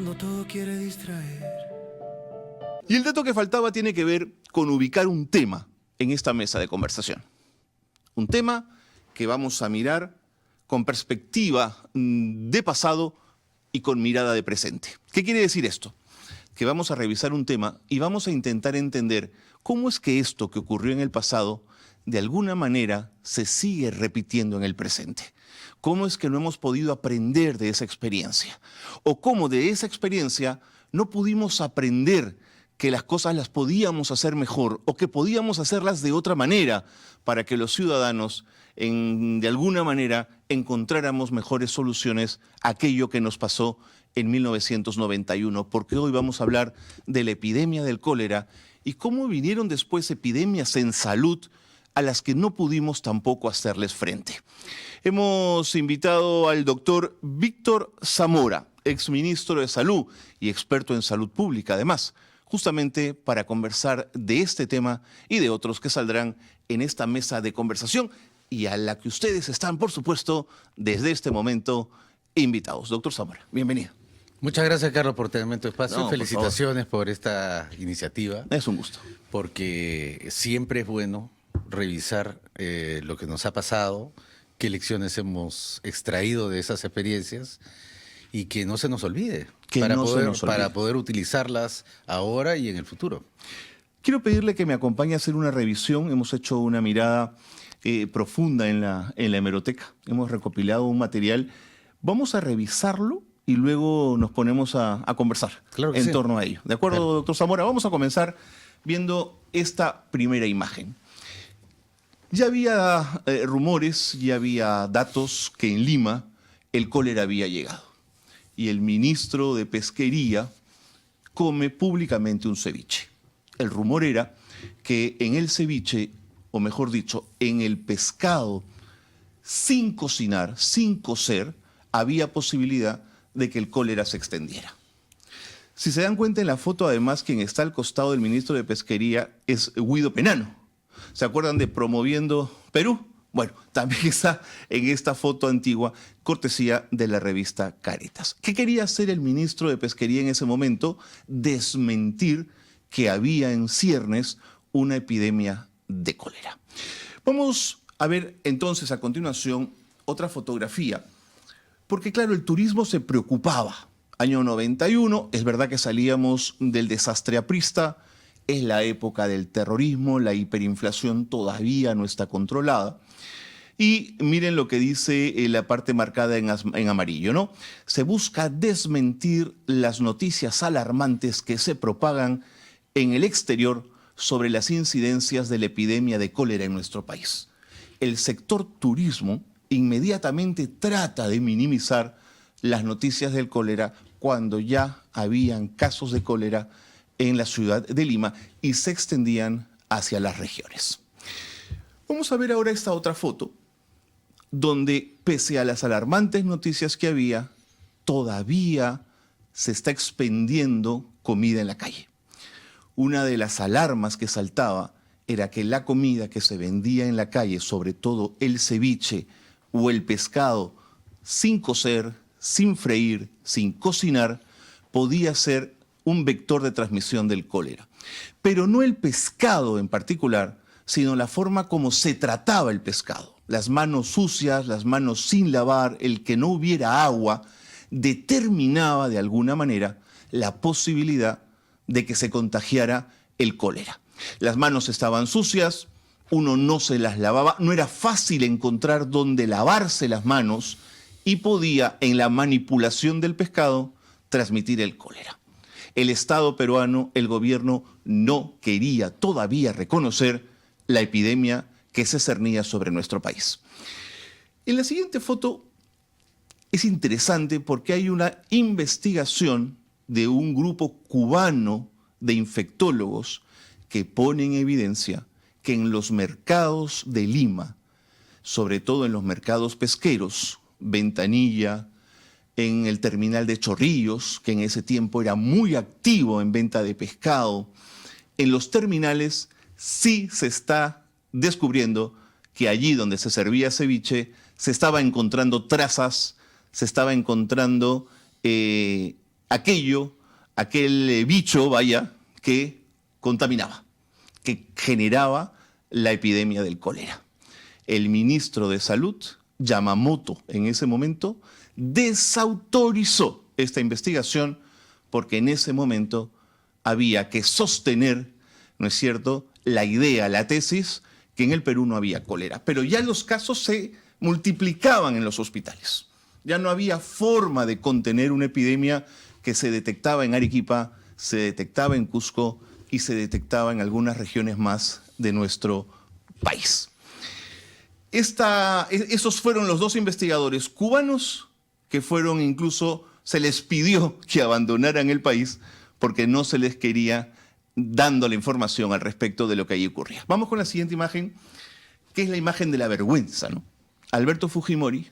cuando todo quiere distraer. Y el dato que faltaba tiene que ver con ubicar un tema en esta mesa de conversación. Un tema que vamos a mirar con perspectiva de pasado y con mirada de presente. ¿Qué quiere decir esto? Que vamos a revisar un tema y vamos a intentar entender cómo es que esto que ocurrió en el pasado de alguna manera se sigue repitiendo en el presente. ¿Cómo es que no hemos podido aprender de esa experiencia? O cómo de esa experiencia no pudimos aprender que las cosas las podíamos hacer mejor o que podíamos hacerlas de otra manera para que los ciudadanos de alguna manera encontráramos mejores soluciones a aquello que nos pasó en 1991, porque hoy vamos a hablar de la epidemia del cólera y cómo vinieron después epidemias en salud a las que no pudimos tampoco hacerles frente. Hemos invitado al doctor Víctor Zamora, exministro de Salud y experto en salud pública además, justamente para conversar de este tema y de otros que saldrán en esta mesa de conversación y a la que ustedes están, por supuesto, desde este momento invitados. Doctor Zamora, bienvenido. Muchas gracias, Carlos, por tenerme en tu espacio. No, felicitaciones por esta iniciativa. Es un gusto. Porque siempre es bueno revisar lo que nos ha pasado, qué lecciones hemos extraído de esas experiencias y que no se nos olvide, para poder utilizarlas ahora y en el futuro. Quiero pedirle que me acompañe a hacer una revisión. Hemos hecho una mirada profunda en la hemeroteca. Hemos recopilado un material. Vamos a revisarlo y luego nos ponemos a conversar en torno a ello. ¿De acuerdo, claro, doctor Zamora? Vamos a comenzar viendo esta primera imagen. Ya había rumores, ya había datos que en Lima el cólera había llegado. Y el ministro de Pesquería come públicamente un ceviche. El rumor era que en el ceviche, o mejor dicho, en el pescado, sin cocinar, sin cocer, había posibilidad de que el cólera se extendiera. Si se dan cuenta en la foto, además, quien está al costado del ministro de Pesquería es Guido Penano. ¿Se acuerdan de Promoviendo Perú? Bueno, también está en esta foto antigua, cortesía de la revista Caritas. ¿Qué quería hacer el ministro de Pesquería en ese momento? Desmentir que había en ciernes una epidemia de cólera. Vamos a ver entonces a continuación otra fotografía, porque claro, el turismo se preocupaba. Año 91, es verdad que salíamos del desastre aprista, es la época del terrorismo, la hiperinflación todavía no está controlada. Y miren lo que dice la parte marcada en amarillo, ¿no? Se busca desmentir las noticias alarmantes que se propagan en el exterior sobre las incidencias de la epidemia de cólera en nuestro país. El sector turismo inmediatamente trata de minimizar las noticias del cólera cuando ya habían casos de cólera en la ciudad de Lima y se extendían hacia las regiones. Vamos a ver ahora esta otra foto, donde pese a las alarmantes noticias que había, todavía se está expendiendo comida en la calle. Una de las alarmas que saltaba era que la comida que se vendía en la calle, sobre todo el ceviche o el pescado, sin cocer, sin freír, sin cocinar, podía ser un vector de transmisión del cólera. Pero no el pescado en particular, sino la forma como se trataba el pescado. Las manos sucias, las manos sin lavar, el que no hubiera agua, determinaba de alguna manera la posibilidad de que se contagiara el cólera. Las manos estaban sucias, uno no se las lavaba, no era fácil encontrar dónde lavarse las manos y podía, en la manipulación del pescado, transmitir el cólera. El Estado peruano, el gobierno, no quería todavía reconocer la epidemia que se cernía sobre nuestro país. En la siguiente foto es interesante porque hay una investigación de un grupo cubano de infectólogos que pone en evidencia que en los mercados de Lima, sobre todo en los mercados pesqueros, Ventanilla, en el terminal de Chorrillos, que en ese tiempo era muy activo en venta de pescado, en los terminales sí se está descubriendo que allí donde se servía ceviche se estaba encontrando trazas, se estaba encontrando aquel bicho, vaya, que contaminaba, que generaba la epidemia del cólera. El ministro de Salud, Yamamoto, en ese momento, desautorizó esta investigación porque en ese momento había que sostener, ¿no es cierto?, la idea, la tesis, que en el Perú no había cólera. Pero ya los casos se multiplicaban en los hospitales. Ya no había forma de contener una epidemia que se detectaba en Arequipa, se detectaba en Cusco y se detectaba en algunas regiones más de nuestro país. Esos fueron los dos investigadores cubanos que fueron incluso, se les pidió que abandonaran el país porque no se les quería dando la información al respecto de lo que allí ocurría. Vamos con la siguiente imagen, que es la imagen de la vergüenza, ¿no? Alberto Fujimori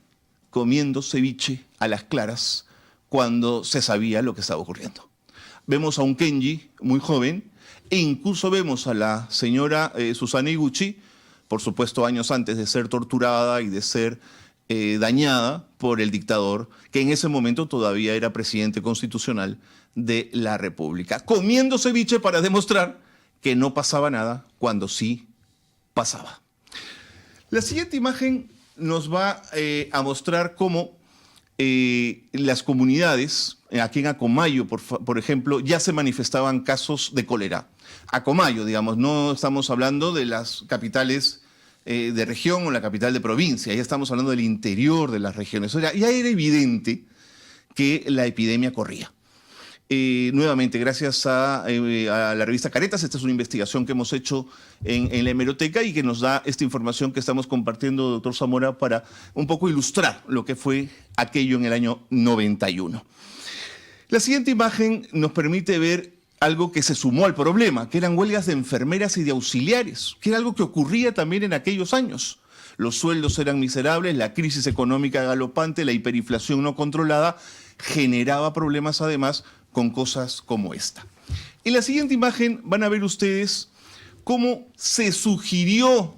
comiendo ceviche a las claras cuando se sabía lo que estaba ocurriendo. Vemos a un Kenji muy joven e incluso vemos a la señora Susana Iguchi, por supuesto años antes de ser torturada y de ser dañada por el dictador, que en ese momento todavía era presidente constitucional de la República, comiendo ceviche para demostrar que no pasaba nada cuando sí pasaba. La siguiente imagen nos va a mostrar cómo las comunidades, aquí en Acomayo, por ejemplo, ya se manifestaban casos de cólera. Acomayo, digamos, no estamos hablando de las capitales de región o la capital de provincia, ya estamos hablando del interior de las regiones. O sea, ya era evidente que la epidemia corría. Nuevamente, gracias a la revista Caretas, esta es una investigación que hemos hecho en la hemeroteca y que nos da esta información que estamos compartiendo, doctor Zamora, para un poco ilustrar lo que fue aquello en el año 91. La siguiente imagen nos permite ver algo que se sumó al problema, que eran huelgas de enfermeras y de auxiliares, que era algo que ocurría también en aquellos años. Los sueldos eran miserables, la crisis económica galopante, la hiperinflación no controlada, generaba problemas además con cosas como esta. En la siguiente imagen van a ver ustedes cómo se sugirió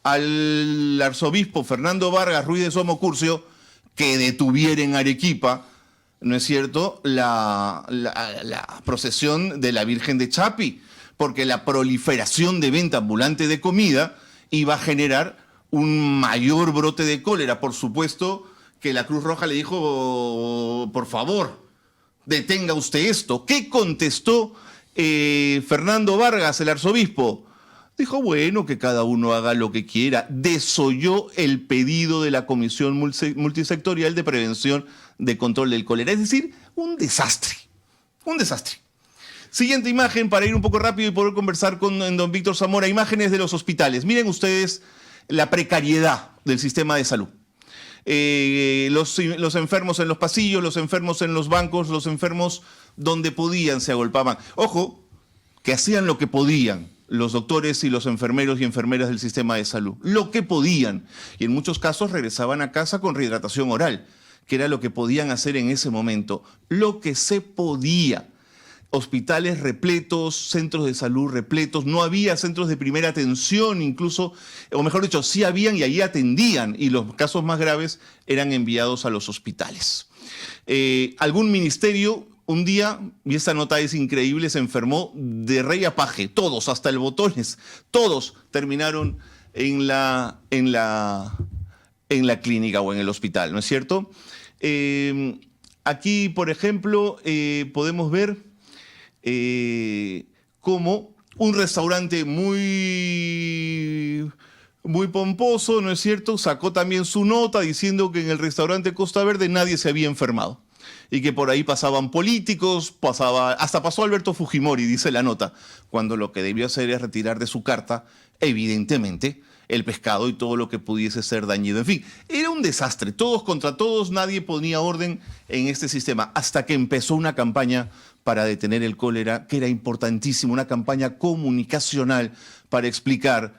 al arzobispo Fernando Vargas Ruiz de Somocurcio que detuviera en Arequipa, ¿no es cierto?, la procesión de la Virgen de Chapi, porque la proliferación de venta ambulante de comida iba a generar un mayor brote de cólera. Por supuesto que la Cruz Roja le dijo, por favor, detenga usted esto. ¿Qué contestó Fernando Vargas, el arzobispo? Dijo, bueno, que cada uno haga lo que quiera. Desoyó el pedido de la Comisión Multisectorial de Prevención de Control del Cólera. Es decir, un desastre. Un desastre. Siguiente imagen para ir un poco rápido y poder conversar con don Víctor Zamora. Imágenes de los hospitales. Miren ustedes la precariedad del sistema de salud. Los enfermos en los pasillos, los enfermos en los bancos, los enfermos donde podían se agolpaban. Ojo, que hacían lo que podían los doctores y los enfermeros y enfermeras del sistema de salud. Lo que podían. Y en muchos casos regresaban a casa con rehidratación oral, que era lo que podían hacer en ese momento. Lo que se podía. Hospitales repletos, centros de salud repletos, no había centros de primera atención incluso, o mejor dicho, sí habían y ahí atendían y los casos más graves eran enviados a los hospitales. Algún ministerio un día, y esta nota es increíble, se enfermó de rey a paje, todos, hasta el botones, todos terminaron en la clínica o en el hospital, ¿no es cierto? Aquí, por ejemplo, podemos ver como un restaurante muy pomposo, ¿no es cierto?, sacó también su nota diciendo que en el restaurante Costa Verde nadie se había enfermado y que por ahí pasaban políticos, hasta pasó Alberto Fujimori, dice la nota, cuando lo que debió hacer es retirar de su carta, evidentemente, el pescado y todo lo que pudiese ser dañido. En fin, era un desastre, todos contra todos, nadie ponía orden en este sistema, hasta que empezó una campaña para detener el cólera, que era importantísimo, una campaña comunicacional para explicar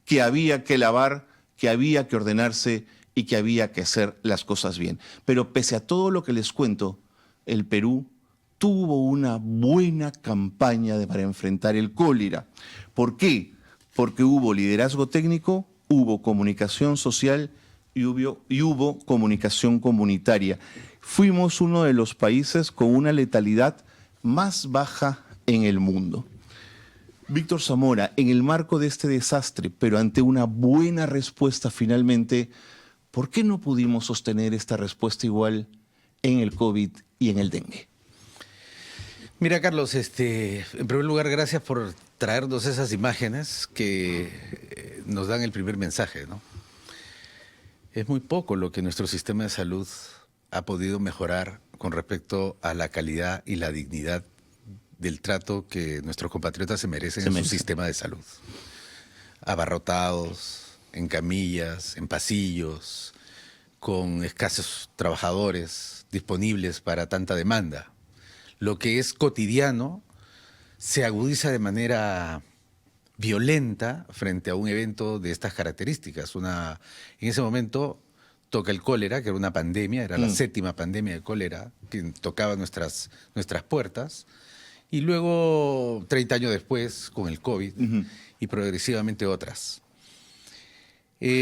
que había que lavar, que había que ordenarse y que había que hacer las cosas bien. Pero pese a todo lo que les cuento, el Perú tuvo una buena campaña para enfrentar el cólera. ¿Por qué? Porque hubo liderazgo técnico, hubo comunicación social y hubo comunicación comunitaria. Fuimos uno de los países con una letalidad más baja en el mundo. Víctor Zamora, en el marco de este desastre, pero ante una buena respuesta finalmente, ¿por qué no pudimos sostener esta respuesta igual en el COVID y en el dengue? Mira, Carlos, en primer lugar, gracias por traernos esas imágenes que nos dan el primer mensaje, ¿no? Es muy poco lo que nuestro sistema de salud ha podido mejorar con respecto a la calidad y la dignidad del trato que nuestros compatriotas se merecen en su sistema de salud. Abarrotados, en camillas, en pasillos, con escasos trabajadores disponibles para tanta demanda. Lo que es cotidiano se agudiza de manera violenta frente a un evento de estas características. En ese momento toca el cólera, que era una pandemia, era la 7ª pandemia de cólera que tocaba nuestras puertas. Y luego, 30 años después, con el COVID, y progresivamente otras.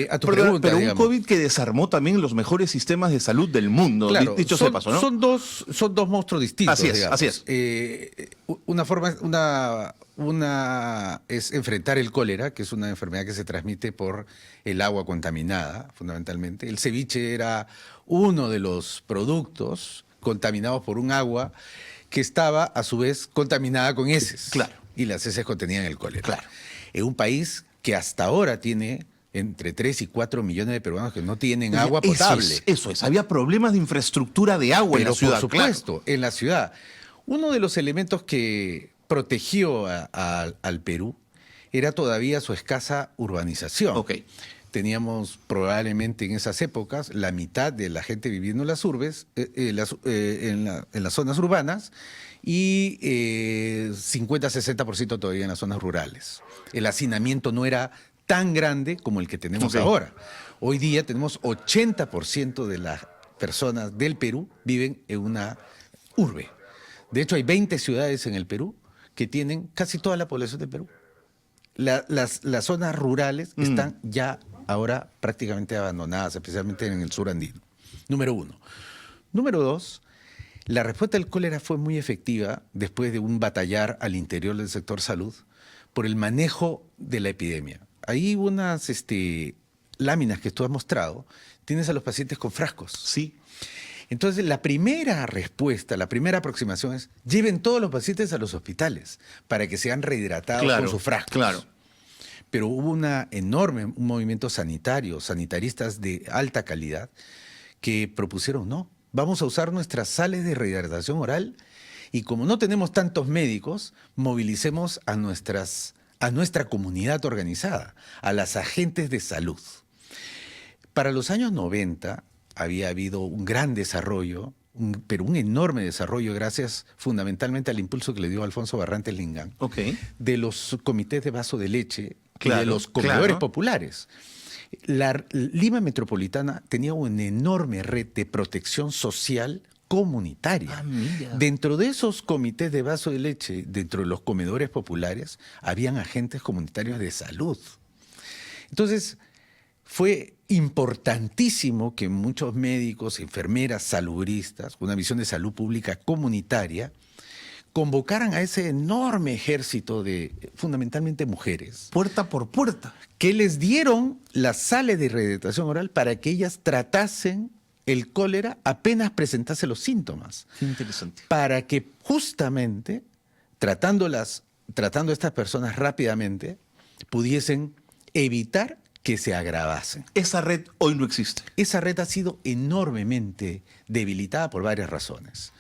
A tu pregunta, pero un digamos, COVID que desarmó también los mejores sistemas de salud del mundo, claro, dicho sea de paso, ¿no? Son dos monstruos distintos, así es, digamos. así es. Una es enfrentar el cólera, que es una enfermedad que se transmite por el agua contaminada, fundamentalmente. El ceviche era uno de los productos contaminados por un agua que estaba, a su vez, contaminada con heces. Claro. Y las heces contenían el cólera. Claro. En un país que hasta ahora tiene entre 3 y 4 millones de peruanos que no tienen agua potable. Eso es. Había problemas de infraestructura de agua en la ciudad. Por supuesto, en la ciudad. Uno de los elementos que protegió al Perú era todavía su escasa urbanización. Ok. Teníamos probablemente en esas épocas la mitad de la gente viviendo en las urbes, en las zonas urbanas, y 50-60% todavía en las zonas rurales. El hacinamiento no era tan grande como el que tenemos ahora. Hoy día tenemos 80% de las personas del Perú viven en una urbe. De hecho, hay 20 ciudades en el Perú que tienen casi toda la población del Perú. Las zonas rurales están ya ahora prácticamente abandonadas, especialmente en el sur andino. Número 1. Número 2, la respuesta del cólera fue muy efectiva después de un batallar al interior del sector salud por el manejo de la epidemia. Ahí unas láminas que tú has mostrado, tienes a los pacientes con frascos. Sí. Entonces, la primera respuesta, la primera aproximación es: lleven todos los pacientes a los hospitales para que sean rehidratados con sus frascos. Claro. Pero hubo un movimiento sanitario, sanitaristas de alta calidad, que propusieron: no, vamos a usar nuestras sales de rehidratación oral y como no tenemos tantos médicos, movilicemos a nuestra comunidad organizada, a las agentes de salud. Para los años 90 había habido un gran desarrollo, pero un enorme desarrollo gracias fundamentalmente al impulso que le dio Alfonso Barrantes Lingán, de los comités de vaso de leche y de los comedores populares. La Lima Metropolitana tenía una enorme red de protección social comunitaria. Dentro de esos comités de vaso de leche, dentro de los comedores populares, habían agentes comunitarios de salud. Entonces, fue importantísimo que muchos médicos, enfermeras, salubristas, con una visión de salud pública comunitaria, convocaran a ese enorme ejército de, fundamentalmente, mujeres. Puerta por puerta. Que les dieron las sales de rehidratación oral para que ellas tratasen el cólera apenas presentase los síntomas. Qué interesante. Para que justamente, tratando a estas personas rápidamente, pudiesen evitar que se agravasen. Esa red hoy no existe. Esa red ha sido enormemente debilitada por varias razones.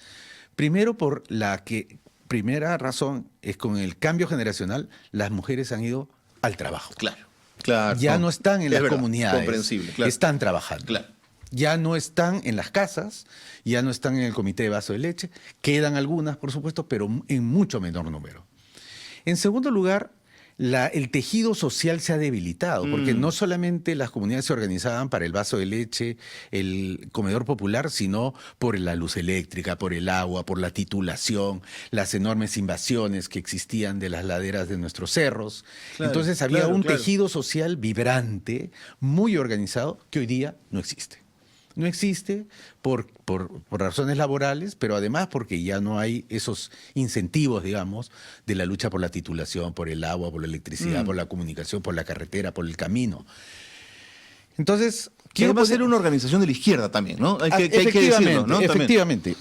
Primero, primera razón es con el cambio generacional, las mujeres han ido al trabajo. Claro. Ya no están en las verdad, comunidades. Comprensible, claro. Están trabajando. Claro. Ya no están en las casas, ya no están en el comité de vaso de leche. Quedan algunas, por supuesto, pero en mucho menor número. En segundo lugar, el tejido social se ha debilitado, porque no solamente las comunidades se organizaban para el vaso de leche, el comedor popular, sino por la luz eléctrica, por el agua, por la titulación, las enormes invasiones que existían de las laderas de nuestros cerros. Claro, Entonces había un claro. tejido social vibrante, muy organizado, que hoy día no existe. No existe por razones laborales, pero además porque ya no hay esos incentivos, digamos, de la lucha por la titulación, por el agua, por la electricidad, por la comunicación, por la carretera, por el camino. Entonces, Quiero ser una organización de la izquierda también, ¿no? Hay que decirlo, ¿no? Efectivamente.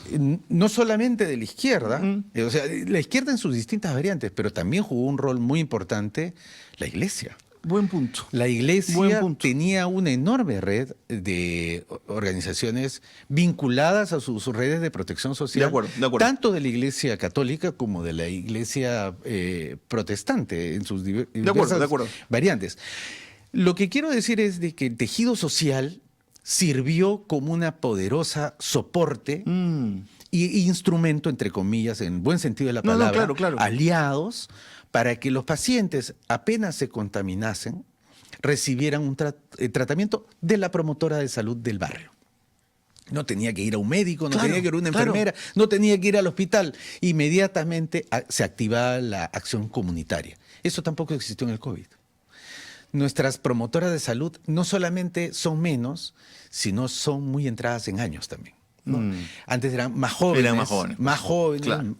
No solamente de la izquierda, o sea, la izquierda en sus distintas variantes, pero también jugó un rol muy importante la Iglesia. Buen punto. La Iglesia tenía una enorme red de organizaciones vinculadas a sus redes de protección social, de acuerdo. tanto de la Iglesia católica como de la Iglesia protestante en sus diversas variantes. Lo que quiero decir es de que el tejido social sirvió como una poderosa soporte y instrumento, entre comillas, en buen sentido de la palabra, claro. aliados para que los pacientes, apenas se contaminasen, recibieran un tratamiento de la promotora de salud del barrio. No tenía que ir a un médico, no tenía que ir a una enfermera, no tenía que ir al hospital. Inmediatamente se activaba la acción comunitaria. Eso tampoco existió en el COVID. Nuestras promotoras de salud no solamente son menos, sino son muy entradas en años también, ¿no? Antes eran más jóvenes. Claro.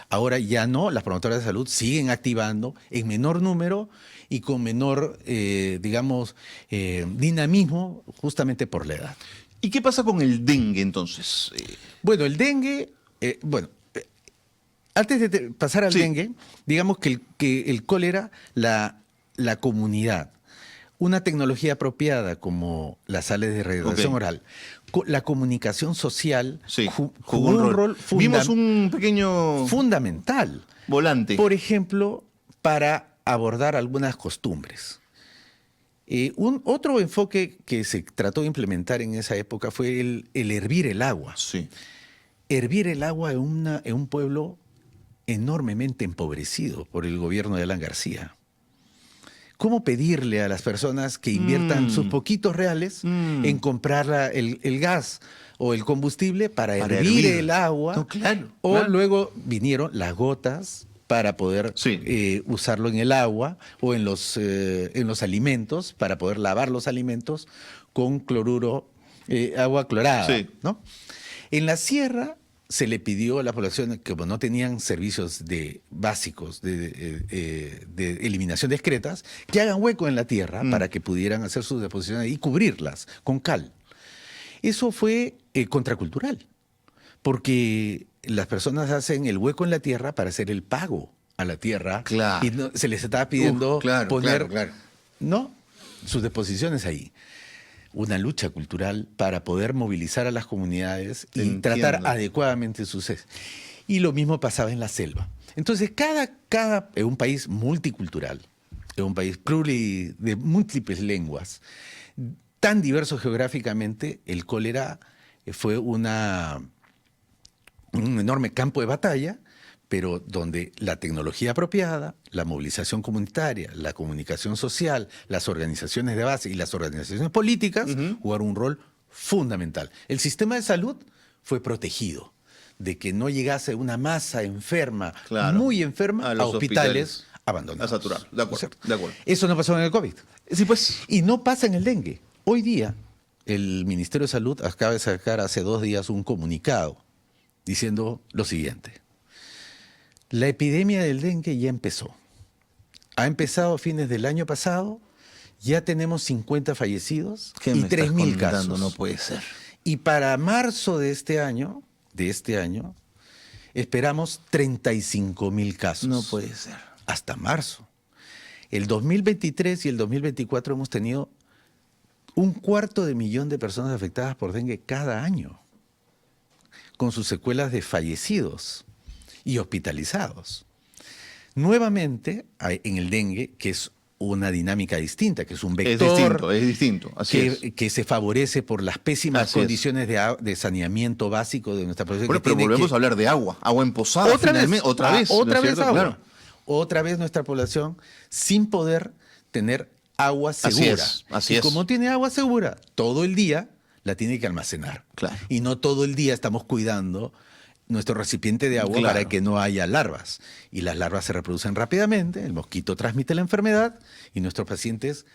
Ahora ya no, las promotoras de salud siguen activando en menor número y con menor, dinamismo, justamente por la edad. ¿Y qué pasa con el dengue entonces? Bueno, el dengue, antes de pasar al dengue, digamos que el cólera, la comunidad, una tecnología apropiada como las sales de rehidratación oral, la comunicación social jugó un rol Vimos un pequeño fundamental. Volante. Por ejemplo, para abordar algunas costumbres. Otro enfoque que se trató de implementar en esa época fue el hervir el agua. Sí. Hervir el agua en un pueblo enormemente empobrecido por el gobierno de Alan García. ¿Cómo pedirle a las personas que inviertan sus poquitos reales en comprar el gas o el combustible para hervir el agua? No, claro. Luego vinieron las gotas para poder usarlo en el agua o en los alimentos, para poder lavar los alimentos con agua clorada, ¿no? En la sierra se le pidió a la población, que no tenían servicios básicos de eliminación de excretas, que hagan hueco en la tierra para que pudieran hacer sus deposiciones y cubrirlas con cal. Eso fue contracultural, porque las personas hacen el hueco en la tierra para hacer el pago a la tierra. Claro. Y se les estaba pidiendo poner claro. ¿no? sus deposiciones ahí. Una lucha cultural para poder movilizar a las comunidades y tratar adecuadamente sus... Y lo mismo pasaba en la selva. Entonces, en un país multicultural, en un país de múltiples lenguas, tan diverso geográficamente, el cólera fue un enorme campo de batalla, pero donde la tecnología apropiada, la movilización comunitaria, la comunicación social, las organizaciones de base y las organizaciones políticas jugaron un rol fundamental. El sistema de salud fue protegido de que no llegase una masa enferma, muy enferma, a hospitales abandonados. A saturar, de acuerdo. Eso no pasó en el COVID. Sí, pues. Y no pasa en el dengue. Hoy día, el Ministerio de Salud acaba de sacar hace 2 días un comunicado diciendo lo siguiente. La epidemia del dengue ya empezó. Ha empezado a fines del año pasado, ya tenemos 50 fallecidos y 3.000 casos. No puede ser. Y para marzo de este año, esperamos 35.000 casos. No puede ser. Hasta marzo. El 2023 y el 2024 hemos tenido 250.000 de personas afectadas por dengue cada año, con sus secuelas de fallecidos y hospitalizados. Nuevamente, en el dengue, que es una dinámica distinta, que es un vector es distinto. Que se favorece por las pésimas condiciones de saneamiento básico de nuestra población. Pero volvemos a hablar de agua emposada. Otra vez agua. Claro. otra vez nuestra población sin poder tener agua segura. Así y es. como tiene agua segura todo el día, la tiene que almacenar. Claro. Y no todo el día estamos cuidando nuestro recipiente de agua para que no haya larvas. Y las larvas se reproducen rápidamente, el mosquito transmite la enfermedad y nuestros pacientes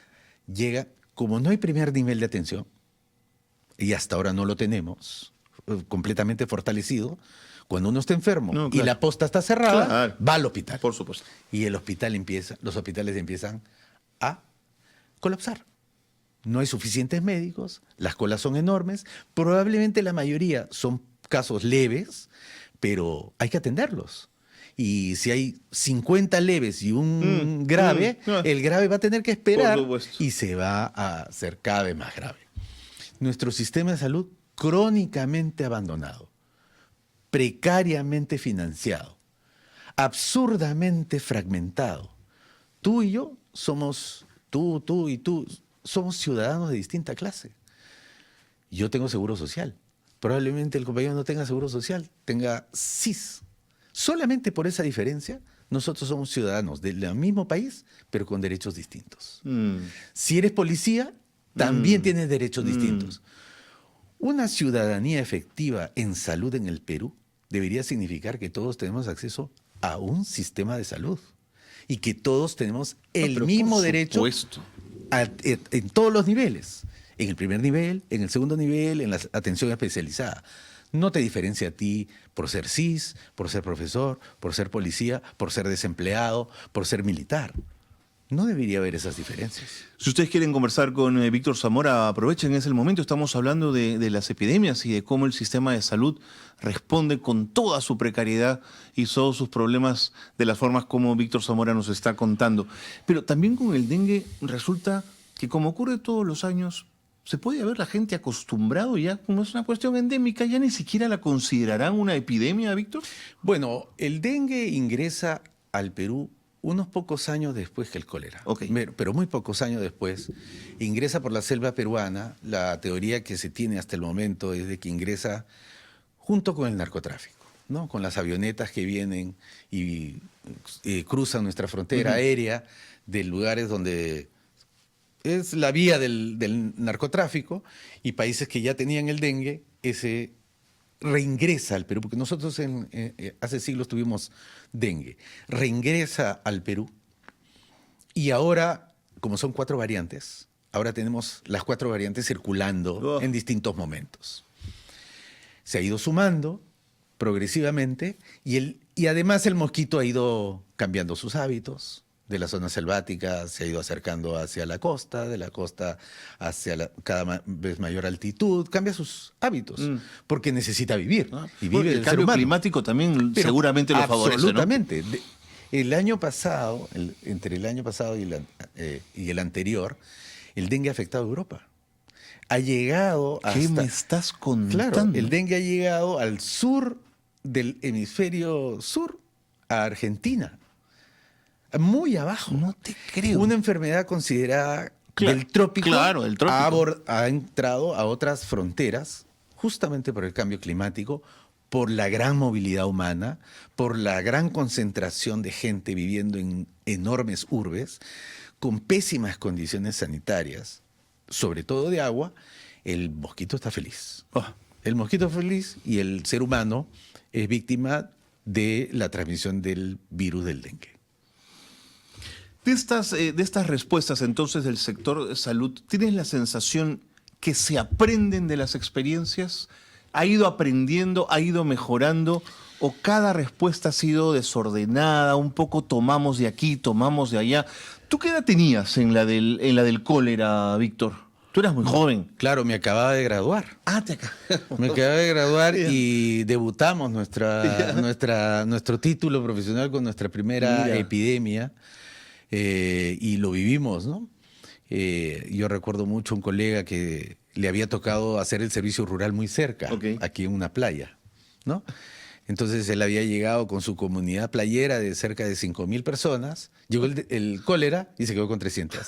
llegan, como no hay primer nivel de atención, y hasta ahora no lo tenemos completamente fortalecido, cuando uno está enfermo y la posta está cerrada, va al hospital. Por supuesto. Y los hospitales empiezan a colapsar. No hay suficientes médicos, las colas son enormes, probablemente la mayoría son casos leves, pero hay que atenderlos. Y si hay 50 leves y un grave, el grave va a tener que esperar y se va a hacer cada vez más grave. Nuestro sistema de salud crónicamente abandonado, precariamente financiado, absurdamente fragmentado. Tú y yo somos, tú y tú, somos ciudadanos de distinta clase. Yo tengo seguro social. Probablemente el compañero no tenga seguro social, tenga SIS. Solamente por esa diferencia, nosotros somos ciudadanos del mismo país, pero con derechos distintos. Si eres policía, también tienes derechos distintos. Una ciudadanía efectiva en salud en el Perú debería significar que todos tenemos acceso a un sistema de salud y que todos tenemos el mismo derecho en todos los niveles. En el primer nivel, en el segundo nivel, en la atención especializada. No te diferencia a ti por ser CIS, por ser profesor, por ser policía, por ser desempleado, por ser militar. No debería haber esas diferencias. Si ustedes quieren conversar con Víctor Zamora, aprovechen, es el momento. Estamos hablando de las epidemias y de cómo el sistema de salud responde con toda su precariedad y todos sus problemas de las formas como Víctor Zamora nos está contando. Pero también con el dengue resulta que, como ocurre todos los años, se puede haber la gente acostumbrado ya, como es una cuestión endémica, ya ni siquiera la considerarán una epidemia, Víctor. Bueno, el dengue ingresa al Perú unos pocos años después que el cólera, pero muy pocos años después, ingresa por la selva peruana. La teoría que se tiene hasta el momento es de que ingresa junto con el narcotráfico, ¿no? Con las avionetas que vienen y cruzan nuestra frontera aérea de lugares donde es la vía del narcotráfico, y países que ya tenían el dengue, ese reingresa al Perú, porque nosotros hace siglos tuvimos dengue, reingresa al Perú, y ahora, como son 4 variantes, ahora tenemos las 4 variantes circulando en distintos momentos. Se ha ido sumando progresivamente, y además el mosquito ha ido cambiando sus hábitos. De la zona selvática se ha ido acercando hacia la costa, de la costa hacia cada vez mayor altitud, cambia sus hábitos, porque necesita vivir. Y vive el cambio climático también seguramente lo favorece, ¿no? Absolutamente. El año pasado, entre el año pasado y el anterior, el dengue ha afectado a Europa. Ha llegado hasta... ¿Qué me estás contando? Claro, el dengue ha llegado al sur del hemisferio sur, a Argentina. Muy abajo. No te creo. Una enfermedad considerada del trópico, el trópico ha entrado a otras fronteras justamente por el cambio climático, por la gran movilidad humana, por la gran concentración de gente viviendo en enormes urbes, con pésimas condiciones sanitarias, sobre todo de agua. El mosquito está feliz. El mosquito está feliz y el ser humano es víctima de la transmisión del virus del dengue. De estas respuestas entonces del sector de salud, ¿tienes la sensación que se aprenden de las experiencias? ¿Ha ido aprendiendo, ha ido mejorando? ¿O cada respuesta ha sido desordenada? Un poco tomamos de aquí, tomamos de allá. ¿Tú qué edad tenías en la del cólera, Víctor? Tú eras muy joven. Claro, me acababa de graduar. Me acababa de graduar y debutamos nuestro título profesional con nuestra primera epidemia. Y lo vivimos, ¿no? Yo recuerdo mucho un colega que le había tocado hacer el servicio rural muy cerca, aquí en una playa, ¿no? Entonces él había llegado con su comunidad playera de cerca de 5.000 personas, llegó el cólera y se quedó con 300.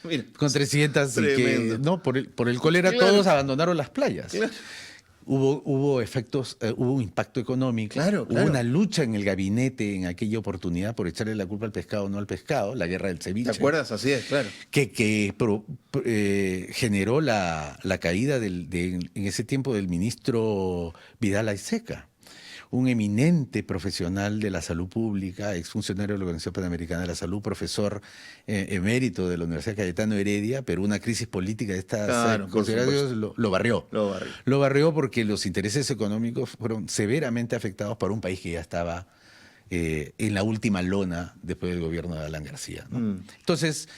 Mira, con 300, y que, no, por el cólera todos abandonaron las playas. Hubo efectos, hubo un impacto económico. Claro, claro. Hubo una lucha en el gabinete en aquella oportunidad por echarle la culpa al pescado, no al pescado, la guerra del ceviche. ¿Te acuerdas? Así es, claro. Que generó la caída en ese tiempo del ministro Vidal Ayceca, un eminente profesional de la salud pública, exfuncionario de la Organización Panamericana de la Salud, profesor emérito de la Universidad Cayetano Heredia, pero una crisis política de estas consideraciones lo barrió. Lo barrió porque los intereses económicos fueron severamente afectados para un país que ya estaba en la última lona después del gobierno de Alan García, ¿no? Entonces,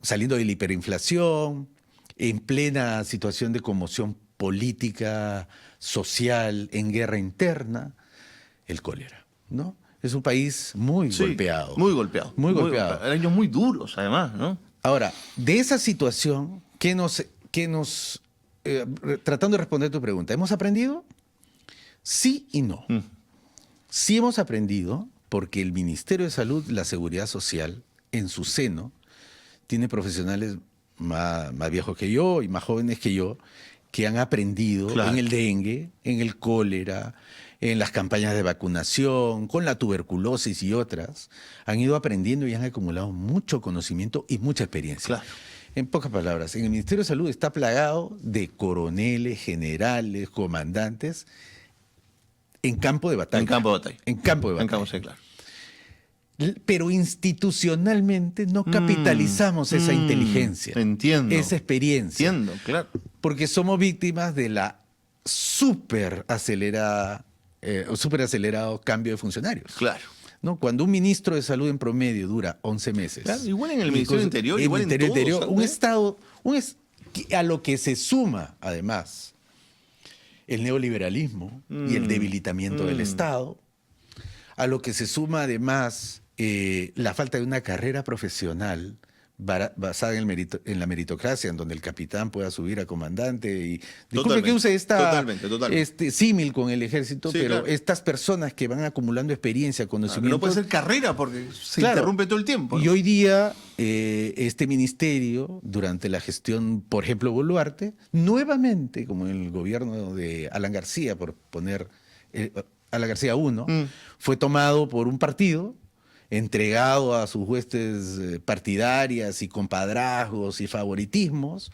saliendo de la hiperinflación, en plena situación de conmoción política, social, en guerra interna, el cólera, ¿no? Es un país muy golpeado. Muy golpeado. Muy golpeado. Años muy duros, además, ¿no? Ahora, de esa situación, tratando de responder tu pregunta, ¿hemos aprendido? Sí y no. Sí hemos aprendido porque el Ministerio de Salud, la Seguridad Social, en su seno, tiene profesionales más viejos que yo y más jóvenes que yo, que han aprendido en el dengue, en el cólera, en las campañas de vacunación, con la tuberculosis y otras. Han ido aprendiendo y han acumulado mucho conocimiento y mucha experiencia. Claro. En pocas palabras, en el Ministerio de Salud está plagado de coroneles, generales, comandantes en campo de batalla. En campo de batalla. En campo de batalla. En campo, sí, claro. Pero institucionalmente no capitalizamos esa inteligencia, esa experiencia. Entiendo, claro. Porque somos víctimas de la súper acelerado cambio de funcionarios. Claro. ¿No? Cuando un ministro de salud en promedio dura 11 meses. Claro, igual en el Ministerio del Interior, igual en Ministerio todo. Interior, ¿Sabes? un Estado, a lo que se suma, además, el neoliberalismo y el debilitamiento del Estado, a lo que se suma, además, la falta de una carrera profesional basada en la meritocracia, en donde el capitán pueda subir a comandante. Y disculpe que use este símil con el ejército, sí, pero estas personas que van acumulando experiencia, conocimiento. No puede ser carrera porque se interrumpe todo el tiempo, ¿no? Y hoy día, este ministerio, durante la gestión, por ejemplo, Boluarte, nuevamente, como en el gobierno de Alan García, por poner Alan García 1, fue tomado por un partido, entregado a sus huestes partidarias y compadrazgos y favoritismos,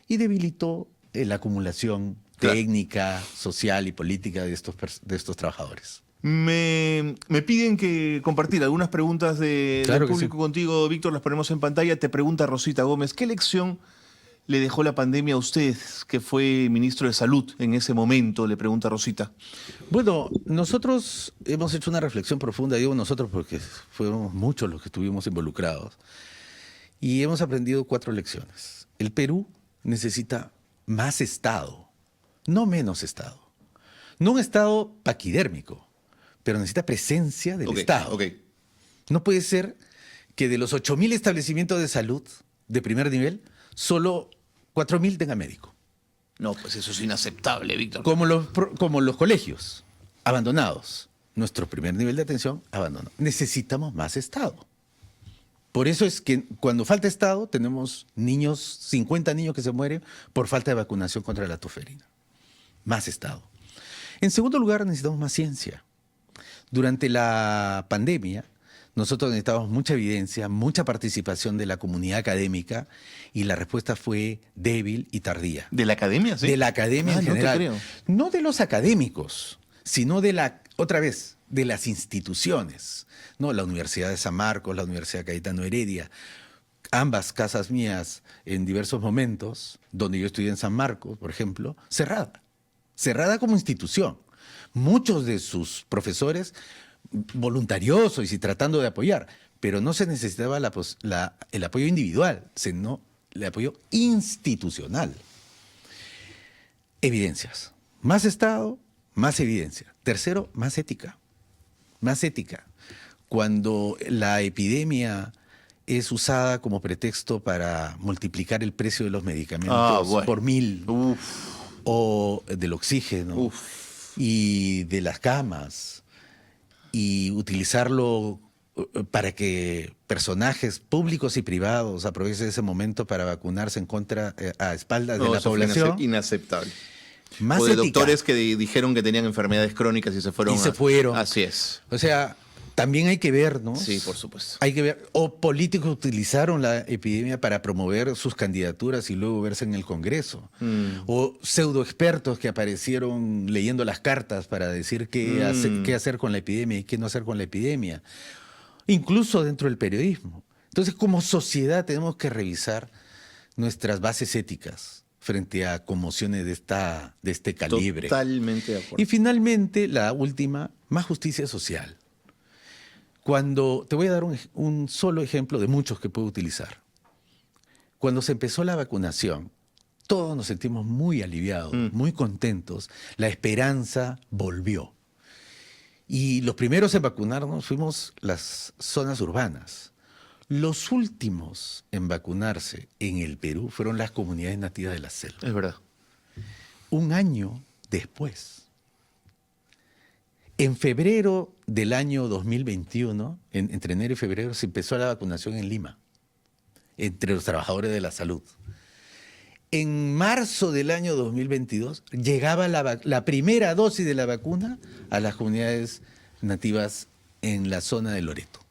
y debilitó la acumulación técnica, social y política de estos trabajadores. Me piden que compartir algunas preguntas del público contigo, Víctor, las ponemos en pantalla. Te pregunta Rosita Gómez, ¿qué lección le dejó la pandemia a usted, que fue ministro de Salud en ese momento? Le pregunta Rosita. Bueno, nosotros hemos hecho una reflexión profunda, digo nosotros porque fuimos muchos los que estuvimos involucrados, y hemos aprendido 4 lecciones. El Perú necesita más Estado, no menos Estado. No un Estado paquidérmico, pero necesita presencia del Estado. No puede ser que de los 8.000 establecimientos de salud de primer nivel, solo 4.000 tengan médico. No, pues eso es inaceptable, Víctor. Como los colegios, abandonados. Nuestro primer nivel de atención, abandonado. Necesitamos más Estado. Por eso es que cuando falta Estado, tenemos 50 niños que se mueren por falta de vacunación contra la toferina. Más Estado. En segundo lugar, necesitamos más ciencia. Durante la pandemia, nosotros necesitábamos mucha evidencia, mucha participación de la comunidad académica, y la respuesta fue débil y tardía. ¿De la academia? Sí. De la academia en general. No te creo. No de los académicos, sino de las instituciones. ¿No? La Universidad de San Marcos, la Universidad Cayetano Heredia, ambas casas mías en diversos momentos, donde yo estudié en San Marcos, por ejemplo, cerrada como institución. Muchos de sus profesores voluntariosos y tratando de apoyar, pero no se necesitaba el apoyo individual, sino el apoyo institucional. Evidencias. Más Estado, más evidencia. Tercero, más ética. Más ética. Cuando la epidemia es usada como pretexto para multiplicar el precio de los medicamentos por 1.000, o del oxígeno, y de las camas, y utilizarlo para que personajes públicos y privados aprovechen ese momento para vacunarse a espaldas de la población. Inaceptable. más o de ética. doctores que dijeron que tenían enfermedades crónicas y se fueron. Y se fueron. Así es. O sea, también hay que ver, ¿no? Sí, por supuesto. Hay que ver, o políticos utilizaron la epidemia para promover sus candidaturas y luego verse en el Congreso. O pseudo expertos que aparecieron leyendo las cartas para decir qué hacer con la epidemia y qué no hacer con la epidemia. Incluso dentro del periodismo. Entonces, como sociedad tenemos que revisar nuestras bases éticas frente a conmociones de este calibre. Totalmente de acuerdo. Y finalmente, la última, más justicia social. Te voy a dar un solo ejemplo de muchos que puedo utilizar. Cuando se empezó la vacunación, todos nos sentimos muy aliviados, muy contentos. La esperanza volvió. Y los primeros en vacunarnos fuimos las zonas urbanas. Los últimos en vacunarse en el Perú fueron las comunidades nativas de la selva. Es verdad. Un año después. En febrero del año 2021, entre enero y febrero, se empezó la vacunación en Lima, entre los trabajadores de la salud. En marzo del año 2022 llegaba la primera dosis de la vacuna a las comunidades nativas en la zona de Loreto.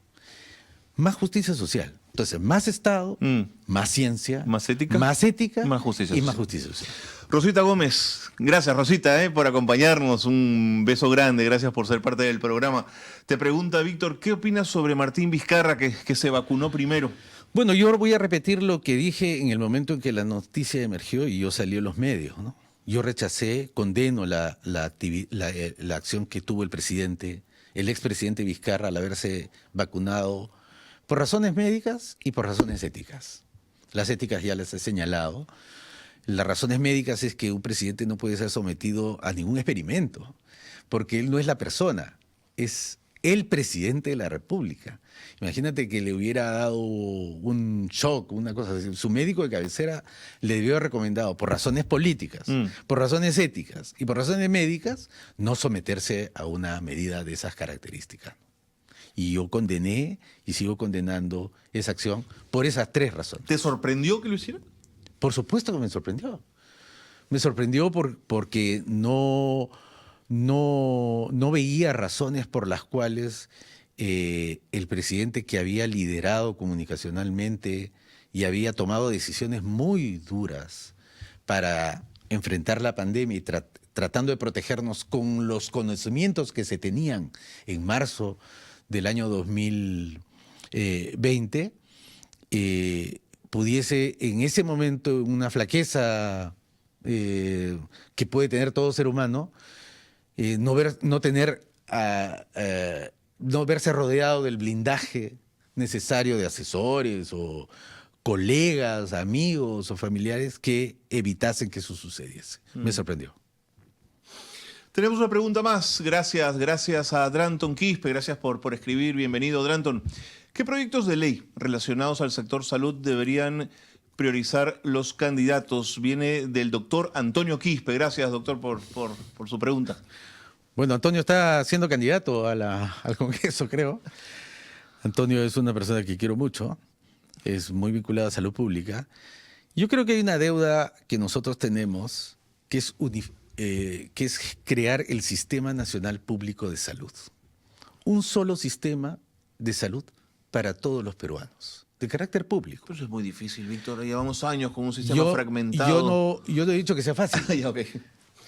Más justicia social. Entonces, más Estado, más ciencia, más ética, más justicia y social. más justicia social. Rosita Gómez, gracias Rosita por acompañarnos, un beso grande, gracias por ser parte del programa. Te pregunta Víctor, ¿qué opinas sobre Martín Vizcarra que se vacunó primero? Bueno, yo voy a repetir lo que dije en el momento en que la noticia emergió y yo salí en los medios, ¿no? Yo rechacé, condeno la acción que tuvo el expresidente Vizcarra al haberse vacunado por razones médicas y por razones éticas. Las éticas ya las he señalado. Las razones médicas es que un presidente no puede ser sometido a ningún experimento, porque él no es la persona, es el presidente de la República. Imagínate que le hubiera dado un shock, una cosa así. Su médico de cabecera le debió haber recomendado, por razones políticas, por razones éticas y por razones médicas, no someterse a una medida de esas características. Y yo condené y sigo condenando esa acción por esas tres razones. ¿Te sorprendió que lo hiciera? Por supuesto que me sorprendió. Me sorprendió porque no veía razones por las cuales el presidente, que había liderado comunicacionalmente y había tomado decisiones muy duras para enfrentar la pandemia y tratando de protegernos con los conocimientos que se tenían en marzo del año 2020, pudiese en ese momento, una flaqueza que puede tener todo ser humano, no verse rodeado del blindaje necesario de asesores o colegas, amigos o familiares que evitasen que eso sucediese. Me sorprendió. Tenemos una pregunta más. Gracias a Dranton Quispe, gracias por escribir. Bienvenido, Dranton. ¿Qué proyectos de ley relacionados al sector salud deberían priorizar los candidatos? Viene del doctor Antonio Quispe. Gracias, doctor, por su pregunta. Bueno, Antonio está siendo candidato al Congreso, creo. Antonio es una persona que quiero mucho, es muy vinculado a salud pública. Yo creo que hay una deuda que nosotros tenemos, que es crear el Sistema Nacional Público de Salud. Un solo sistema de salud para todos los peruanos, de carácter público. Pero eso es muy difícil, Víctor. Llevamos años con un sistema fragmentado. Yo no he dicho que sea fácil. Ya, okay.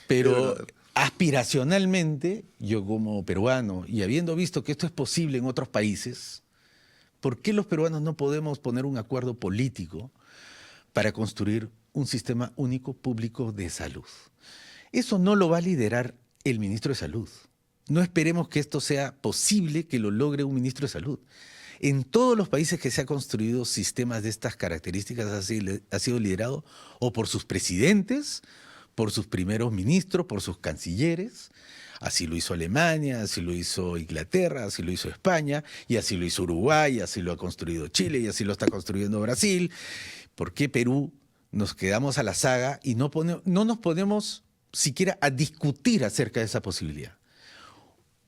Pero aspiracionalmente, yo como peruano, y habiendo visto que esto es posible en otros países, ¿por qué los peruanos no podemos poner un acuerdo político para construir un sistema único público de salud? Eso no lo va a liderar el ministro de Salud. No esperemos que esto sea posible que lo logre un ministro de Salud. En todos los países que se han construido sistemas de estas características ha sido liderado o por sus presidentes, por sus primeros ministros, por sus cancilleres. Así lo hizo Alemania, así lo hizo Inglaterra, así lo hizo España, y así lo hizo Uruguay, así lo ha construido Chile, y así lo está construyendo Brasil. ¿Por qué Perú nos quedamos a la saga y no nos ponemos siquiera a discutir acerca de esa posibilidad?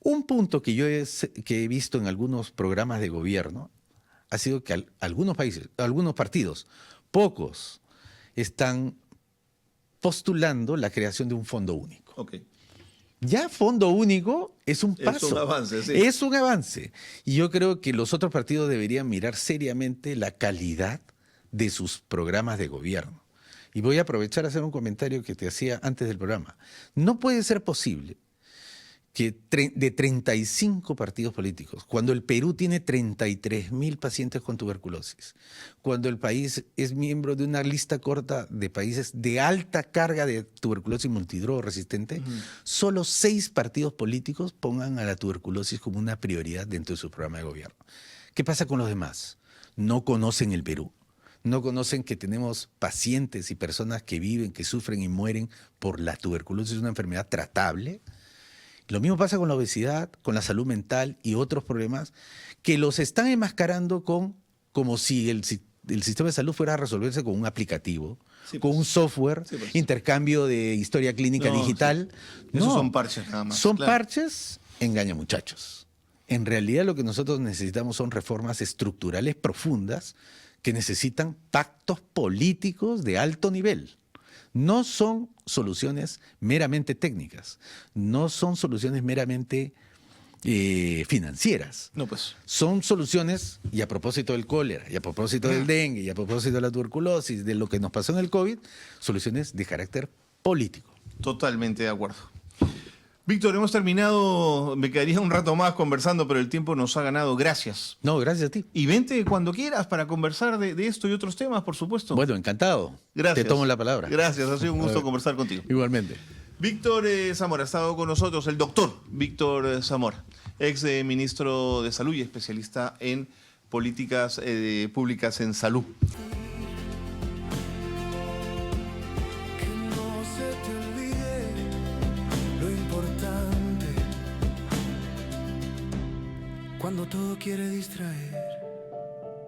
Un punto que yo he visto en algunos programas de gobierno ha sido que algunos partidos, pocos, están postulando la creación de un fondo único. Ok. Ya fondo único es un paso. Es un avance, sí. Es un avance. Y yo creo que los otros partidos deberían mirar seriamente la calidad de sus programas de gobierno. Y voy a aprovechar a hacer un comentario que te hacía antes del programa. No puede ser posible que de 35 partidos políticos, cuando el Perú tiene 33.000 pacientes con tuberculosis, cuando el país es miembro de una lista corta de países de alta carga de tuberculosis multidrogo resistente, solo 6 partidos políticos pongan a la tuberculosis como una prioridad dentro de su programa de gobierno. ¿Qué pasa con los demás? No conocen el Perú. No conocen que tenemos pacientes y personas que viven, que sufren y mueren por la tuberculosis, una enfermedad tratable. Lo mismo pasa con la obesidad, con la salud mental y otros problemas que los están enmascarando como si el sistema de salud fuera a resolverse con un aplicativo, sí, con un software, sí, intercambio de historia clínica digital. Sí. Esos son parches nada más. Son parches, engaña muchachos. En realidad lo que nosotros necesitamos son reformas estructurales profundas que necesitan pactos políticos de alto nivel. No son soluciones meramente técnicas, no son soluciones meramente financieras. No, pues. Son soluciones, y a propósito del cólera, y a propósito del dengue, y a propósito de la tuberculosis, de lo que nos pasó en el COVID, soluciones de carácter político. Totalmente de acuerdo. Víctor, hemos terminado, me quedaría un rato más conversando, pero el tiempo nos ha ganado. Gracias. No, gracias a ti. Y vente cuando quieras para conversar de esto y otros temas, por supuesto. Bueno, encantado. Gracias. Te tomo la palabra. Gracias, ha sido un gusto conversar contigo. Igualmente. Víctor Zamora ha estado con nosotros, el doctor Víctor Zamora, ex ministro de Salud y especialista en políticas públicas en salud. Cuando todo quiere distraer.